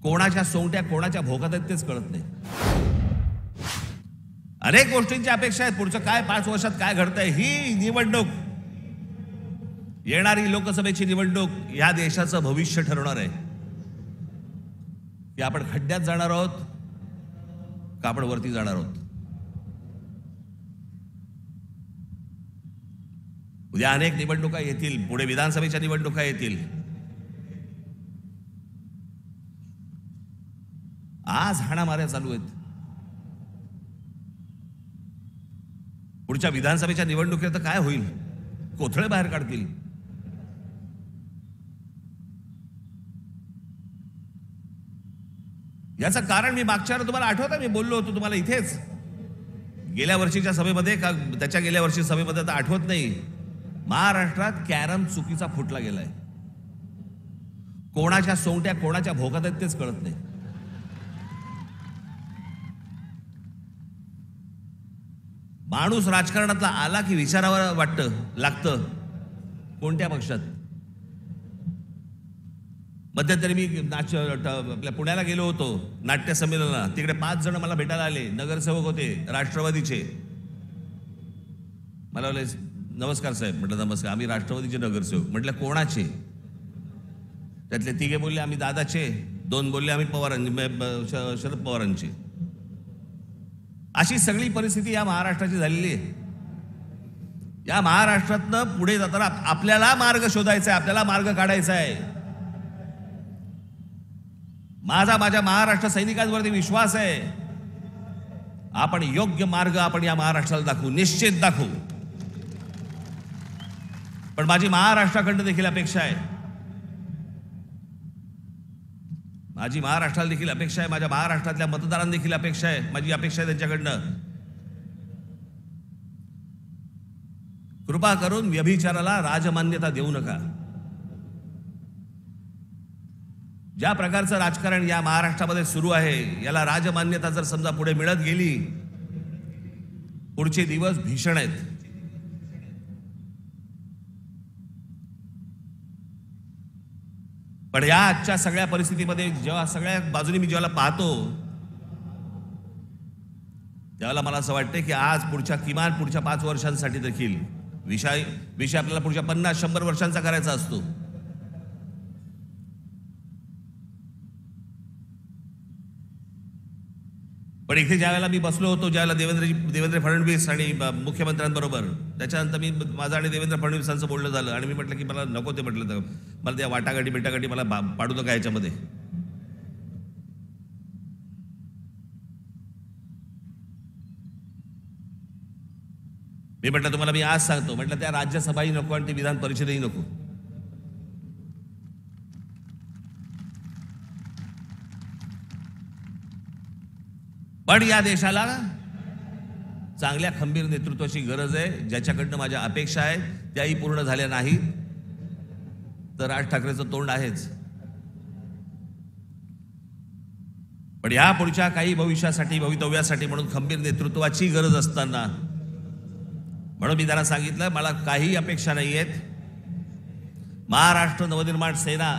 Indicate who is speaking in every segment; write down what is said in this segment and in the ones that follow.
Speaker 1: कोणाच्या सोंगट्या कोणाच्या भोकात आहेत तेच कळत नाही. अनेक गोष्टींची अपेक्षा आहेत. पुढचं काय 5 वर्षात काय घडतंय, ही निवडणूक, येणारी लोकसभेची निवडणूक या देशाचं भविष्य ठरवणार आहे. की आपण खड्ड्यात जाणार आहोत का आपण वरती जाणार आहोत. उद्या अनेक निवडणुका येतील, पुढे विधानसभेच्या निवडणुका येतील. आज हाणामाऱ्या चालू आहेत. पुढच्या विधानसभेच्या निवडणुकीत तर काय होईल, कोथळे बाहेर काढतील. याचं कारण मी मागच्या तुम्हाला आठवतं, मी बोललो होतो तुम्हाला इथेच गेल्या वर्षीच्या सभेमध्ये का त्याच्या गेल्या वर्षी सभेमध्ये, तर आठवत नाही. महाराष्ट्रात कॅरम चुकीचा फुटला गेलाय. कोणाच्या सोंगट्या कोणाच्या भोकात आहेत तेच कळत नाही. माणूस राजकारणातला आला की विचारावर लागतं कोणत्या पक्षात. मध्यंतरी मी आपल्या पुण्याला गेलो होतो नाट्य संमेलनाला. तिकडे 5 जण मला भेटायला आले, नगरसेवक होते राष्ट्रवादीचे. मला बोलले नमस्कार साहेब. म्हटलं नमस्कार, आम्ही राष्ट्रवादीचे नगरसेवक. म्हटलं कोणाचे. त्यातले 3 बोलले आम्ही दादाचे, 2 बोलले आम्ही शरद पवारांचे. अशी सगळी परिस्थिती या महाराष्ट्राची झालेली आहे. या महाराष्ट्रातनं पुढे जाताना आपल्याला मार्ग शोधायचा आहे, आपल्याला मार्ग काढायचा आहे. माझ्या महाराष्ट्र सैनिकांवरती विश्वास आहे. आपण योग्य मार्ग आपण या महाराष्ट्राला दाखवू, निश्चित दाखवू. पण माझी महाराष्ट्राकडनं देखील अपेक्षा आहे, माझी महाराष्ट्राला देखील अपेक्षा आहे, माझ्या महाराष्ट्रातल्या मतदारांना देखील अपेक्षा आहे, माझी अपेक्षा आहे त्यांच्याकडनं. कृपा करून व्यभिचाराला राजमान्यता देऊ नका. ज्या प्रकारचं राजकारण या महाराष्ट्रामध्ये सुरू आहे, याला राजमान्यता जर समजा पुढे मिळत गेली, पुढचे दिवस भीषण आहेत. पण या आजच्या सगळ्या परिस्थितीमध्ये जेव्हा सगळ्या बाजूनी मी जेव्हा पाहतो, त्यावेळेला मला असं वाटतं की आज किमान पुढच्या 5 वर्षांसाठी देखील विषय आपल्याला पुढच्या 50-100 वर्षांचा करायचा असतो. पण इथे ज्यावेळेला मी बसलो होतो, ज्यावेळेला देवेंद्र फडणवीस आणि मुख्यमंत्र्यांबरोबर, त्याच्यानंतर माझं आणि देवेंद्र फडणवीसांचं बोलणं झालं आणि मी म्हटलं की मला नको ते, म्हटलं तर मला त्या वाटाघाटी बिटाघाटी मला पाडू नका याच्यामध्ये. मी म्हटलं तुम्हाला मी आज सांगतो, म्हटलं त्या राज्यसभाही नको आणि ती विधान परिषदही नको. पण या देशाला चांगल्या खंबीर नेतृत्वाची गरज आहे, ज्याच्याकडनं माझ्या अपेक्षा आहेत त्याही पूर्ण झाल्या नाहीत तर राज ठाकरेचं तोंड आहेच. पण या पुढच्या काही भवितव्यासाठी म्हणून खंबीर नेतृत्वाची गरज असताना, म्हणून मी त्यांना सांगितलं मला काही अपेक्षा नाही आहेत. महाराष्ट्र नवनिर्माण सेना,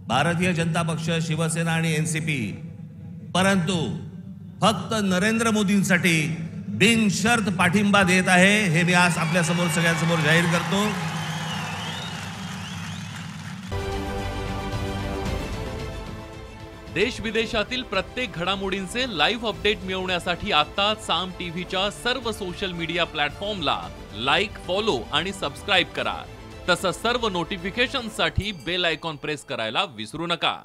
Speaker 1: भारतीय जनता पक्ष, शिवसेना आणि एनसीपी, परंतु फक्त नरेंद्र मोदींसाठी बिनशर्त पाठिंबा देत आहे, हे मी आज आपल्या समोर सगळ्यांसमोर जाहीर करतो.
Speaker 2: देश विदेशातील प्रत्येक घडामोडींचे लाईव्ह अपडेट मिळवण्यासाठी आता साम टीव्हीच्या सर्व सोशल मीडिया प्लॅटफॉर्मला लाईक, फॉलो आणि सबस्क्राईब करा. तसंच सर्व नोटिफिकेशनसाठी बेल आयकॉन प्रेस करायला विसरू नका.